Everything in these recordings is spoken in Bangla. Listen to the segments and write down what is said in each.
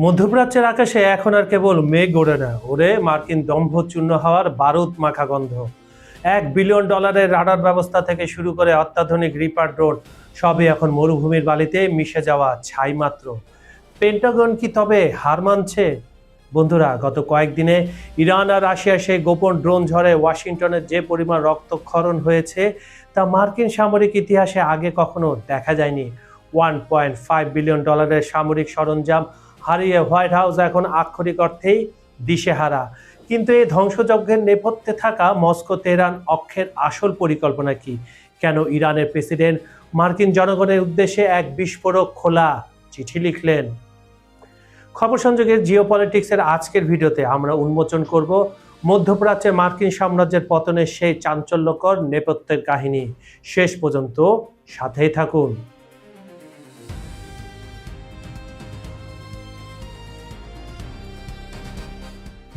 মধ্যপ্রাচ্যের আকাশে এখন আর কেবল মেঘ ওড়ে না, ওরে মার্কিন দম্ভচূর্ণ হওয়ার বারুদ মাখা গন্ধ। $1 বিলিয়ন রাডার ব্যবস্থা থেকে শুরু করে অত্যাধুনিক রিপার ড্রোন সবই এখন মরুভূমির বালিতে মিশে যাওয়া ছাই মাত্র। পেন্টাগন কি তবে হার মানছে? বন্ধুরা, গত কয়েকদিনে ইরান আর রাশিয়ার সেই গোপন ড্রোন ঝড়ে ওয়াশিংটনের যে পরিমাণ রক্তক্ষরণ হয়েছে তা মার্কিন সামরিক ইতিহাসে আগে কখনো দেখা যায়নি। $1.5 বিলিয়ন সামরিক সরঞ্জাম হারিয়ে হোয়াইট হাউস এখন আক্ষরিক অর্থেই দিশেহারা। কিন্তু এই ধ্বংসযজ্ঞের নেপথ্যে থাকা মস্কো তেহরান অক্ষের আসল পরিকল্পনা কি? কেন ইরানের প্রেসিডেন্ট মার্কিন জনগণের উদ্দেশ্যে এক বিস্ফোরক খোলা চিঠি লিখলেন? খবর সংযোগের জিওপলিটিক্সের আজকের ভিডিওতে আমরা উন্মোচন করব মধ্যপ্রাচ্যে মার্কিন সাম্রাজ্যের পতনের সেই চাঞ্চল্যকর নেপথ্যের কাহিনী। শেষ পর্যন্ত সাথেই থাকুন।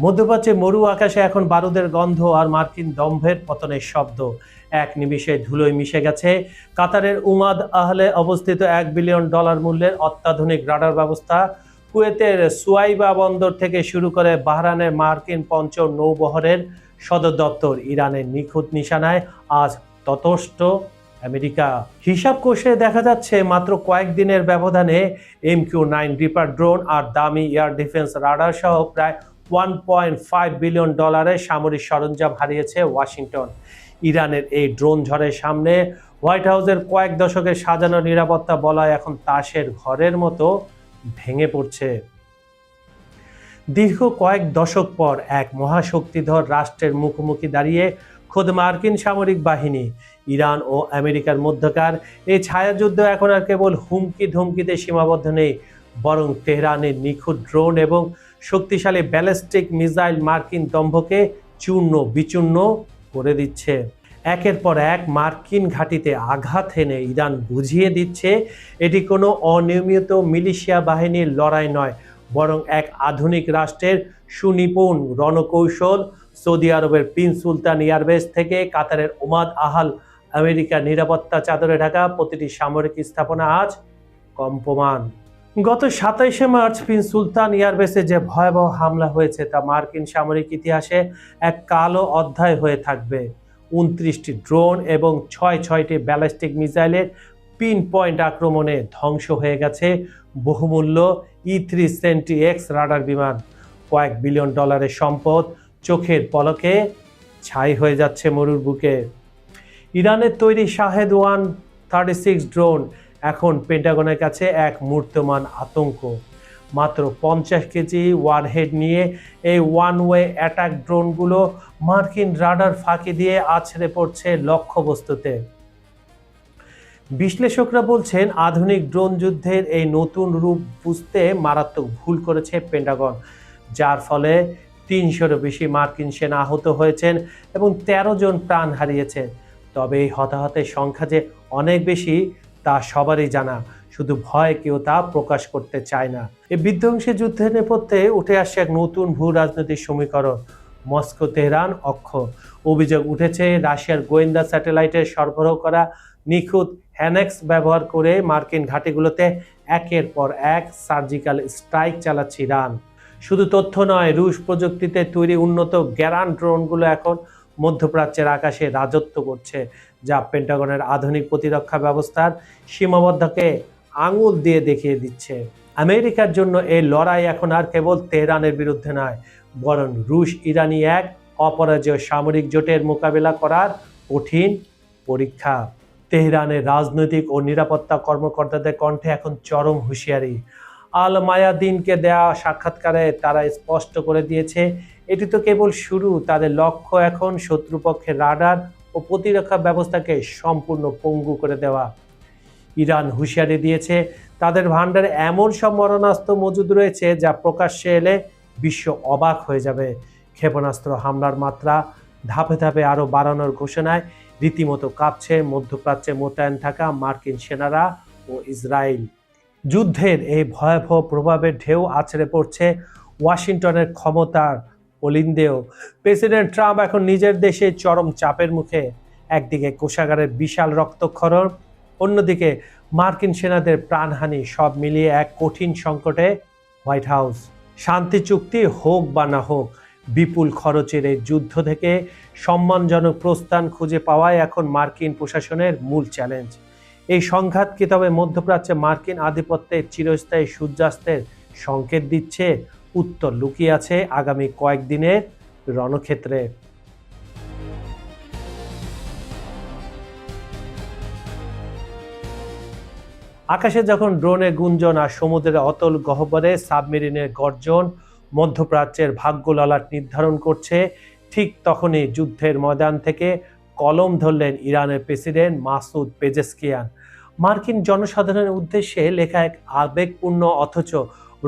মধ্যপ্রাচ্যে মরু আকাশে এখন বারুদের গন্ধ আর মার্কিন দম্ভের পতনের শব্দ। এক নিমিষে ধুলোয় মিশে গেছে কাতারের উমাদ আহলে অবস্থিত $1 বিলিয়ন মূল্যের অত্যাধুনিক রাডার ব্যবস্থা, কুয়েতের সুয়াইবা বন্দর থেকে শুরু করে বাহরানের মার্কিন পঞ্চম নৌবহরের সদর দপ্তর। ইরানের নিখুঁত নিশানায় আজ ততষ্ট আমেরিকা। হিসাব কষে দেখা যাচ্ছে মাত্র কয়েকদিনের ব্যবধানে MQ-9 রিপার ড্রোন আর দামি এয়ার ডিফেন্স রাডার সহ প্রায় $1.5 বিলিয়ন সামরিক সরঞ্জাম হারিয়েছে ওয়াশিংটন। ইরানের এই ড্রোন ঝড়ের সামনে হোয়াইট হাউসের কয়েক দশকের সাজানো নিরাপত্তা বলয় এখন তাসের ঘরের মতো ভেঙে পড়ছে। দীর্ঘ কয়েক দশক পর এক মহাশক্তিধর রাষ্ট্রের মুখোমুখি দাঁড়িয়ে খোদ মার্কিন সামরিক বাহিনী, ইরান ও আমেরিকার মধ্যকার এই ছায়াযুদ্ধ এখন আর কেবল হুমকি ধমকিতে সীমাবদ্ধ নেই, বরং তেহরানের নিখুঁত ড্রোন এবং শক্তিশালী ব্যালিস্টিক মিসাইল মার্কিন দম্ভকে চূর্ণ বিচূর্ণ করে দিচ্ছে। একের পর এক মার্কিন ঘাঁটিতে আঘাত এনে ইরান বুঝিয়ে দিচ্ছে এটি কোনো অনিয়মিত মিলিশিয়া বাহিনীর লড়াই নয়, বরং এক আধুনিক রাষ্ট্রের সুনিপুণ রণকৌশল। সৌদি আরবের প্রিন্স সুলতান এয়ারবেস থেকে কাতারের উমাদ আহাল আমেরিকার নিরাপত্তা চাদরে ঢাকা প্রতিটি সামরিক স্থাপনা আজ কম্পমান। গত 27শে মার্চ প্রিন্স সুলতান এয়ারবেসে যে ভয়াবহ হামলা হয়েছে তা মার্কিন সামরিক ইতিহাসে এক কালো অধ্যায় হয়ে থাকবে। 29টি ড্রোন এবং 6টি ব্যালিস্টিক মিসাইলের পিন পয়েন্ট আক্রমণে ধ্বংস হয়ে গেছে বহুমূল্য E-370X রাডার বিমান। কয়েক বিলিয়ন ডলারের সম্পদ চোখের পলকে ছাই হয়ে যাচ্ছে মরুর বুকে। ইরানের তৈরি শাহেদ 136 ড্রোন এখন পেন্টাগনের কাছে এক মূর্তমান আতঙ্ক। মাত্র 50 কেজি ওয়ারহেড নিয়ে এই ওয়ান ওয়ে অ্যাটাক ড্রোনগুলো মার্কিন রাডার ফাঁকি দিয়ে আছড়ে পড়ছে লক্ষ্যবস্তুতে। বিশ্লেষকরা বলছেন আধুনিক ড্রোন যুদ্ধের এই নতুন রূপ বুঝতে মারাত্মক ভুল করেছে পেন্টাগন, যার ফলে 300-এরও বেশি মার্কিন সেনা আহত হয়েছেন এবং 13 জন প্রাণ হারিয়েছে। তবে এই হতাহতের সংখ্যা যে অনেক বেশি তা সবারই জানা, শুধু ভয় কেউ তা প্রকাশ করতে চায় না। এই বিধ্বংসী যুদ্ধের নেপথ্যে উঠে আসছে এক নতুন ভূ রাজনৈতিক সমীকরণ, মস্কো তেহরান অক্ষ। অভিযোগ উঠেছে রাশিয়ার গোয়েন্দা স্যাটেলাইটের সরবরাহ করা নিখুঁত হ্যানেক্স ব্যবহার করে মার্কিন ঘাঁটিগুলোতে একের পর এক সার্জিক্যাল স্ট্রাইক চালাচ্ছে ইরান। শুধু তথ্য নয়, রুশ প্রযুক্তিতে তৈরি উন্নত গ্যারান ড্রোনগুলো এখন মধ্যপ্রাচ্যের আকাশে রাজত্ব করছে, যা পেন্টাগনের আধুনিক প্রতিরক্ষা ব্যবস্থার সীমাবদ্ধকে আঙুল দিয়ে দেখিয়ে দিচ্ছে। আমেরিকার জন্য এই লড়াই এখন আর কেবল তেহরানের বিরুদ্ধে নয়, বরং রুশ ইরানি এক অপরাজেয় সামরিক জোটের মোকাবেলা করার কঠিন পরীক্ষা। তেহরানের রাজনৈতিক ও নিরাপত্তা কর্মকর্তাদের কণ্ঠে এখন চরম হুঁশিয়ারি। আল মায়াদিনকে দেওয়া সাক্ষাৎকারে তারা স্পষ্ট করে দিয়েছে এটি তো কেবল শুরু, তাদের লক্ষ্য এখন শত্রুপক্ষের রাডার ও প্রতিরক্ষা ব্যবস্থাকে সম্পূর্ণ পঙ্গু করে দেওয়া। ইরান হুঁশিয়ারি দিয়েছে তাদের ভান্ডারে এমন সব মরণাস্ত্র মজুদ রয়েছে যা প্রকাশ্যে এলে বিশ্ব অবাক হয়ে যাবে। ক্ষেপণাস্ত্র হামলার মাত্রা ধাপে ধাপে আরও বাড়ানোর ঘোষণায় রীতিমতো কাঁপছে মধ্যপ্রাচ্যে মোতায়েন থাকা মার্কিন সেনারা ও ইসরায়েল। যুদ্ধের এই ভয়াবহ প্রভাবের ঢেউ আছড়ে পড়ছে ওয়াশিংটনের ক্ষমতার অলিন্দেও। প্রেসিডেন্ট ট্রাম্প এখন নিজের দেশে চরম চাপের মুখে। একদিকে কোষাগারের বিশাল রক্তক্ষরণ, অন্যদিকে মার্কিন সেনাদের প্রাণহানি, সব মিলিয়ে এক কঠিন সংকটে হোয়াইট হাউস। শান্তি চুক্তি হোক বা না হোক, বিপুল খরচের এই যুদ্ধ থেকে সম্মানজনক প্রস্থান খুঁজে পাওয়াই এখন মার্কিন প্রশাসনের মূল চ্যালেঞ্জ। এই সংঘাত কি তবে মধ্যপ্রাচ্যে মার্কিন আধিপত্যের চিরস্থায়ী সূর্যাস্তের সংকেত দিচ্ছে? উত্তর লুকিয়ে আছে আগামী কয়েকদিনের রণক্ষেত্রে। আকাশে যখন ড্রোনের গুঞ্জন আর সমুদ্রের অতল গহ্বরে সাবমেরিনের গর্জন মধ্যপ্রাচ্যের ভাগ্য ললাট নির্ধারণ করছে, ঠিক তখনই যুদ্ধের ময়দান থেকে কলম ধরলেন ইরানের প্রেসিডেন্ট মাসুদ পেজেশকিয়ান। মার্কিন জনসাধারণের উদ্দেশ্যে লেখা এক আবেগপূর্ণ অথচ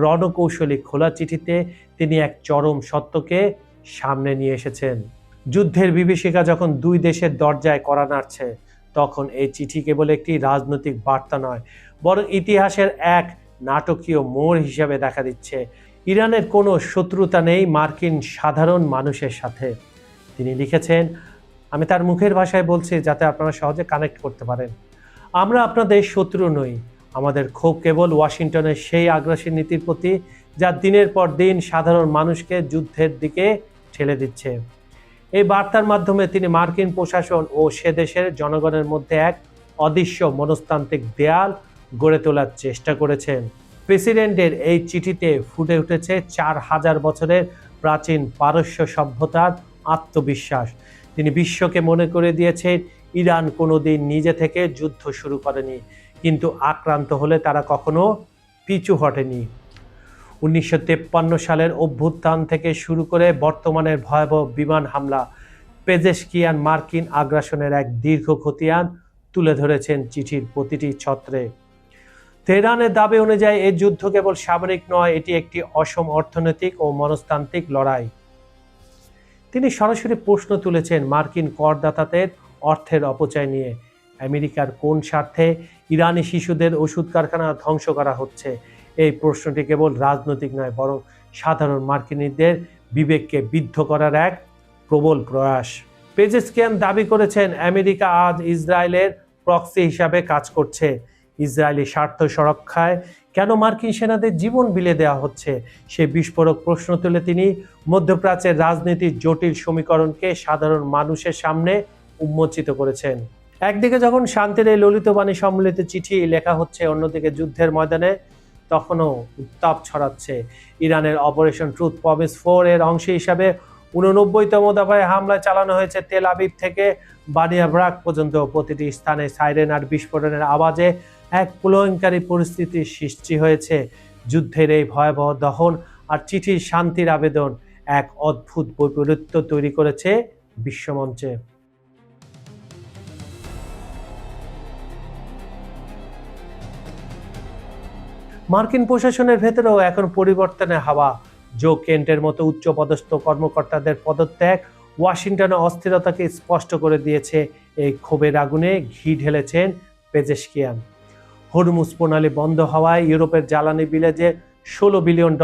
রণকৌশলী খোলা চিঠিতে তিনি এক চরম সত্যকে সামনে নিয়ে এসেছেন। যুদ্ধের বিভীষিকা যখন দুই দেশের দরজায় কড়া নাড়ছে, তখন এই চিঠি কেবল একটি রাজনৈতিক বার্তা নয়, বরং ইতিহাসের এক নাটকীয় মোড় হিসেবে দেখা দিচ্ছে। ইরানের কোনো শত্রুতা নেই মার্কিন সাধারণ মানুষের সাথে। তিনি লিখেছেন, আমি তার মুখের ভাষায় বলছি যাতে আপনারা সহজে কানেক্ট করতে পারেন। আমরা আপনাদের শত্রু নই। আমাদের ক্ষোভ কেবল ওয়াশিংটনের সেই আগ্রাসী নীতির প্রতি, যা দিনের পর দিন সাধারণ মানুষকে যুদ্ধের দিকে ঠেলে দিচ্ছে। এই বার্তার মাধ্যমে তিনি মার্কিন প্রশাসন ও সে দেশের জনগণের মধ্যে এক অদৃশ্য মনস্তান্ত্রিক দেয়াল গড়ে তোলার চেষ্টা করেছেন। প্রেসিডেন্টের এই চিঠিতে ফুটে উঠেছে 4000 বছরের প্রাচীন পারস্য সভ্যতার আত্মবিশ্বাস। তিনি বিশ্বকে মনে করে দিয়েছেন, ইরান কোনোদিন নিজে থেকে যুদ্ধ শুরু করেনি, কিন্তু আক্রান্ত হলে তারা কখনো পিছু হটেনি। 1953 সালের অভ্যুত্থান থেকে শুরু করে বর্তমানের ভয়াবহ বিমান হামলা, পেজেশকিয়ান মার্কিন আগ্রাসনের এক দীর্ঘ খতিয়ান তুলে ধরেছেন চিঠির প্রতিটি ছত্রে। তেহরানের দাবি অনুযায়ী এই যুদ্ধ কেবল সামরিক নয়, এটি একটি অসম অর্থনৈতিক ও মনস্তান্ত্রিক লড়াই। তিনি সরাসরি প্রশ্ন তুলেছেন মার্কিন করদাতাদের অর্থের অপচয় নিয়ে। আমেরিকার কোন স্বার্থে ইরানি শিশুদের ওষুধ কারখানা ধ্বংস করা হচ্ছে? এই প্রশ্নটি কেবল রাজনৈতিক নয়, বরং সাধারণ মার্কিনীদের বিবেককে বিদ্ধ করার এক প্রবল প্রয়াস। পেজেশকিয়ান দাবি করেছেন, আমেরিকা আজ ইসরায়েলের প্রক্সি হিসাবে কাজ করছে। ইসরায়েলি স্বার্থ সুরক্ষায় কেন মার্কিন সেনাদের জীবন বিলিয়ে দেওয়া হচ্ছে? সে বিস্ফোরক প্রশ্ন তুলে তিনি মধ্যপ্রাচ্যের রাজনীতির জটিল সমীকরণকে সাধারণ মানুষের সামনে উন্মোচিত করেছেন। একদিকে যখন শান্তির এই ললিত বাণী সম্মিলিত চিঠি লেখা হচ্ছে, অন্যদিকে যুদ্ধের ময়দানে তখনও উত্তাপ ছড়াচ্ছে। ইরানের অপারেশন ট্রুথ প্রমিস 4 এর অংশ হিসাবে 89তম দফায় হামলা চালানো হয়েছে তেল আবিব থেকে বানিয়া ব্রাক পর্যন্ত। প্রতিটি স্থানে সাইরেন আর বিস্ফোরণের আওয়াজে এক প্রলয়ঙ্কারী পরিস্থিতির সৃষ্টি হয়েছে। যুদ্ধের এই ভয়াবহ দহন আর চিঠির শান্তির আবেদন এক অদ্ভুত বৈপরীত্য তৈরি করেছে বিশ্বমঞ্চে। মার্কিন প্রশাসনের ভেতরেও এখন পরিবর্তনের হাওয়া। জো কেন্টের মতো উচ্চপদস্থ কর্মকর্তাদের পদত্যাগ ওয়াশিংটনে অস্থিরতাকে স্পষ্ট করে দিয়েছে। এই ক্ষোভের আগুনে ঘি ঢেলেছেন পেজেশকিয়ান। হরমুজ প্রণালী বন্ধ হওয়ায় ইউরোপের জ্বালানি বিলে যে $16 বিলিয়ন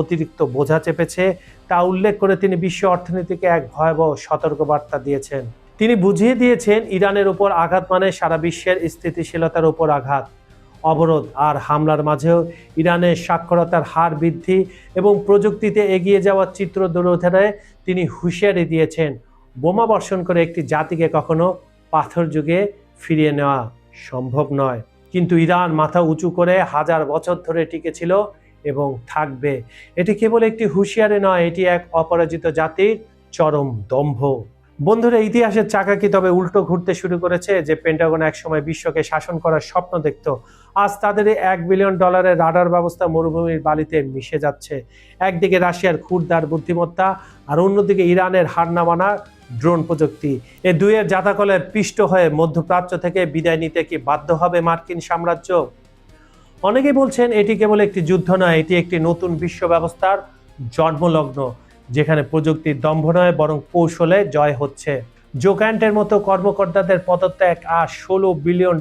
অতিরিক্ত বোঝা চেপেছে, তা উল্লেখ করে তিনি বিশ্ব অর্থনীতিকে এক ভয়াবহ সতর্কবার্তা দিয়েছেন। তিনি বুঝিয়ে দিয়েছেন, ইরানের উপর আঘাত মানে সারা বিশ্বের স্থিতিশীলতার উপর আঘাত। অবরোধ আর হামলার মাঝেও ইরানের সাক্ষরতার হার বৃদ্ধি এবং প্রযুক্তিতে এগিয়ে যাওয়ার চিত্র তুলে তিনি হুঁশিয়ারি দিয়েছেন, বোমা বর্ষণ করে একটি জাতিকে কখনো পাথর যুগে ফিরিয়ে নেওয়া সম্ভব নয়। কিন্তু ইরান মাথা উঁচু করে 1000 বছর ধরে টিকেছিল এবং থাকবে। এটি কেবল একটি হুঁশিয়ারি নয়, এটি এক অপরাজিত জাতির চরম দম্ভ। বন্ধুরা, ইতিহাসের চাকা কি তবে উল্টো ঘুরতে শুরু করেছে? যে পেন্টাগন একসময় বিশ্বকে শাসন করার স্বপ্ন দেখত, আজ তাদের $1 বিলিয়ন রাডার ব্যবস্থা মরুভূমির বালিতে মিশে যাচ্ছে। একদিকে রাশিয়ার ক্ষুরদার বুদ্ধিমত্তা আর অন্যদিকে ইরানের হার না মানা ড্রোন প্রযুক্তি। এই দুইয়ের জাতাকলের পিষ্ট হয়ে মধ্যপ্রাচ্য থেকে বিদায় নিতে কি বাধ্য হবে মার্কিন সাম্রাজ্য? অনেকেই বলছেন এটি কেবল একটি যুদ্ধ নয়, এটি একটি নতুন বিশ্ব ব্যবস্থার জন্মলগ্ন, যেখানে প্রযুক্তির দম্ভ নয় বরং কৌশলে জয় হচ্ছে। জো ক্যান্টের মতো কর্মকর্তাদের পদত্যাগ আর $16 বিলিয়ন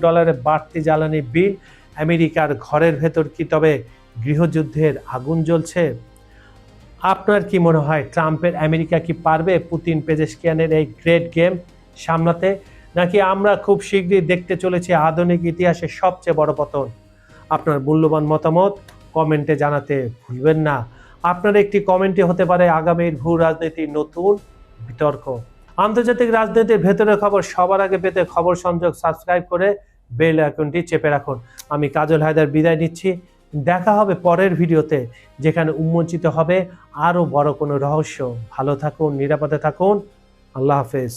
বাড়তি জ্বালানি বিল, আমেরিকার ঘরের ভেতর কি তবে গৃহযুদ্ধের আগুন জ্বলছে? আপনার কি মনে হয়, ট্রাম্পের আমেরিকা কি পারবে পুতিন পেজেশকিয়ানের এই গ্রেট গেম সামলাতে, নাকি আমরা খুব শীঘ্রই দেখতে চলেছি আধুনিক ইতিহাসের সবচেয়ে বড় পতন? আপনার মূল্যবান মতামত কমেন্টে জানাতে ভুলবেন না। আপনার একটি কমেন্টে হতে পারে আগামীর ভূ রাজনীতির নতুন বিতর্ক। আন্তর্জাতিক রাজনীতির ভেতরের খবর সবার আগে পেতে খবর সংযোগ সাবস্ক্রাইব করে বেল আইকনটি চেপে রাখুন। আমি কাজল হায়দার বিদায় নিচ্ছি। দেখা হবে পরের ভিডিওতে, যেখানে উন্মোচিত হবে আরও বড় কোনো রহস্য। ভালো থাকুন, নিরাপদে থাকুন। আল্লাহ হাফেজ।